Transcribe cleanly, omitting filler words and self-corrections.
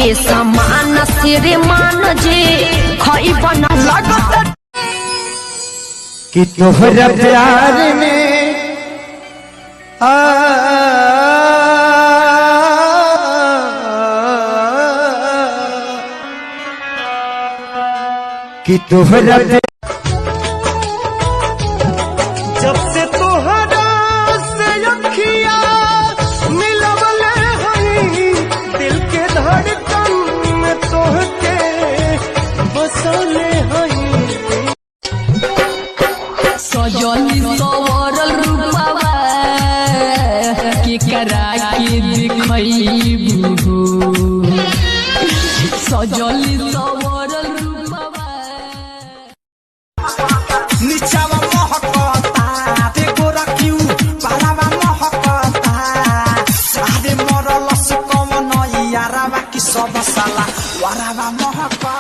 के समान सिरे मान जे खई बना लगत कि तोहरा प्यार में कि तोहरा जब से तोहरा से अखिया मिलवले हई दिल के धड़कन में तोहके बसले हई सजनी सवरल रूपवा के करा के दिखईबू सजनी सवरल रूपवा नीचावा महकता देखो रखियो पालावा महकता आरे मरल से कम नई यारावा की सब साला वारावा महकता।